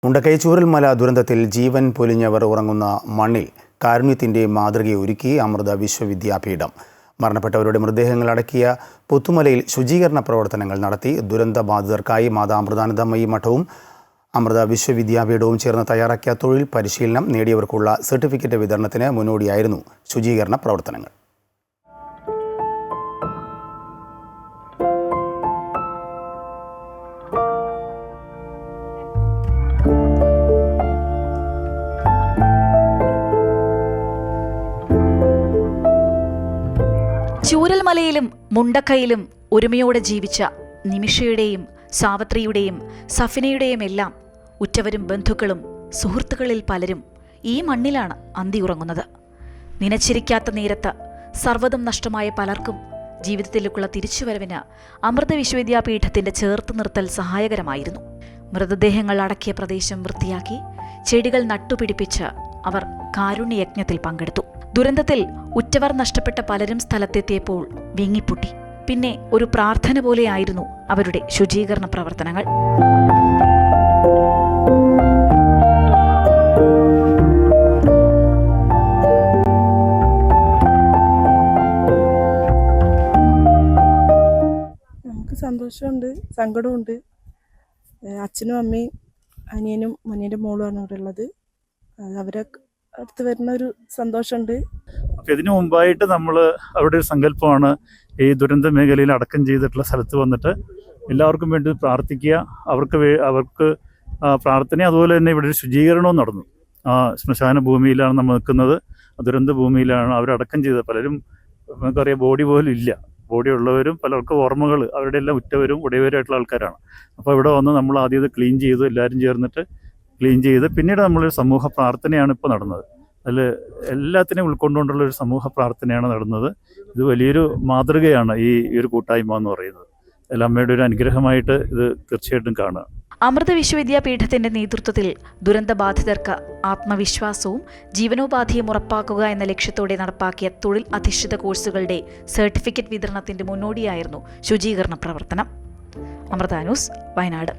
മുണ്ടക്കൈ ചൂരൽമല ദുരന്തത്തിൽ ജീവൻ പൊലിഞ്ഞവർ ഉറങ്ങുന്ന മണ്ണിൽ കാരുണ്യത്തിൻ്റെ മാതൃകയൊരുക്കി അമൃത വിശ്വവിദ്യാപീഠം. മരണപ്പെട്ടവരുടെ മൃതദേഹങ്ങൾ അടക്കിയ പുത്തുമലയിൽ ശുചീകരണ പ്രവർത്തനങ്ങൾ നടത്തി. ദുരന്തബാധിതർക്കായി മാതാ അമൃതാനന്ദമയി മഠവും അമൃത വിശ്വവിദ്യാപീഠവും ചേർന്ന് തയ്യാറാക്കിയ തൊഴിൽ പരിശീലനം നേടിയവർക്കുള്ള സർട്ടിഫിക്കറ്റ് വിതരണത്തിന് മുന്നോടിയായിരുന്നു ശുചീകരണ പ്രവർത്തനങ്ങൾ. ചൂരൽമലയിലും മുണ്ടക്കയിലും ഒരുമയോടെ ജീവിച്ച നിമിഷയുടെയും സാവത്രിയുടെയും സഫിനയുടെയും എല്ലാം ഉറ്റവരും ബന്ധുക്കളും സുഹൃത്തുക്കളിൽ പലരും ഈ മണ്ണിലാണ് അന്തിയുറങ്ങുന്നത്. നനച്ചിരിക്കാത്ത നേരത്ത് സർവ്വതും നഷ്ടമായ പലർക്കും ജീവിതത്തിലേക്കുള്ള തിരിച്ചുവരവിന് അമൃത വിശ്വവിദ്യാപീഠത്തിന്റെ ചേർത്ത് നിർത്തൽ സഹായകരമായിരുന്നു. മൃതദേഹങ്ങൾ അടക്കിയ പ്രദേശം വൃത്തിയാക്കി ചെടികൾ നട്ടുപിടിപ്പിച്ച് അവർ കാരുണ്യയജ്ഞത്തിൽ പങ്കെടുത്തു. ദുരന്തത്തിൽ ഉറ്റവർ നഷ്ടപ്പെട്ട പലരും സ്ഥലത്തെത്തിയപ്പോൾ വിങ്ങിപ്പൊട്ടി. പിന്നെ ഒരു പ്രാർത്ഥന പോലെയായിരുന്നു അവരുടെ ശുചീകരണ പ്രവർത്തനങ്ങൾ. നമുക്ക് സന്തോഷമുണ്ട്, സങ്കടമുണ്ട്. അച്ഛനും അമ്മയും അനിയനും അനിയൻ്റെ മോളുമാണ് ഇവിടെ ഉള്ളത്. അവരെ അടുത്ത് വരുന്ന ഒരു സന്തോഷമുണ്ട്. അപ്പം ഇതിനു മുമ്പായിട്ട് നമ്മൾ അവിടെ ഒരു സങ്കല്പമാണ്, ഈ ദുരന്ത മേഖലയിൽ അടക്കം ചെയ്തിട്ടുള്ള സ്ഥലത്ത് വന്നിട്ട് എല്ലാവർക്കും വേണ്ടി പ്രാർത്ഥിക്കുക. അവർക്ക് പ്രാർത്ഥന, അതുപോലെ തന്നെ ഇവിടെ ഒരു ശുചീകരണവും നടന്നു. ശ്മശാന ഭൂമിയിലാണ് നമ്മൾ നിൽക്കുന്നത്, ദുരന്ത ഭൂമിയിലാണ് അവരടക്കം ചെയ്തത്. പലരും നമുക്കറിയാം ബോഡി പോലും ഇല്ല. ബോഡി ഉള്ളവരും പലർക്കും ഓർമ്മകൾ അവരുടെ എല്ലാം ഉറ്റവരും ഉടയവരുമായിട്ടുള്ള ആൾക്കാരാണ്. അപ്പോൾ ഇവിടെ വന്ന് നമ്മൾ ആദ്യം ഇത് ക്ലീൻ ചെയ്തു, എല്ലാവരും ചേർന്നിട്ട് ക്ലീൻ ചെയ്ത് പിന്നീട് നമ്മളൊരു സമൂഹ പ്രാർത്ഥനയാണ് ഇപ്പോൾ നടന്നത്. അതിൽ എല്ലാത്തിനെയും ഉൾക്കൊണ്ടുകൊണ്ടുള്ള ഒരു സമൂഹ പ്രാർത്ഥനയാണ് നടന്നത്. ഇത് വലിയൊരു മാതൃകയാണ് ഈ ഒരു കൂട്ടായ്മ എന്ന് പറയുന്നത്. അതിൽ അമ്മയുടെ ഒരു അനുഗ്രഹമായിട്ട് ഇത് തീർച്ചയായിട്ടും കാണുക. അമൃത വിശ്വവിദ്യാപീഠത്തിന്റെ നേതൃത്വത്തിൽ ദുരന്തബാധിതർക്ക് ആത്മവിശ്വാസവും ജീവനോപാധിയും ഉറപ്പാക്കുക എന്ന ലക്ഷ്യത്തോടെ നടപ്പാക്കിയ തൊഴിൽ അധിഷ്ഠിത കോഴ്സുകളുടെ സർട്ടിഫിക്കറ്റ് വിതരണത്തിന്റെ മുന്നോടിയായിരുന്നു ശുചീകരണ പ്രവർത്തനം. അമൃത ന്യൂസ്, വയനാട്.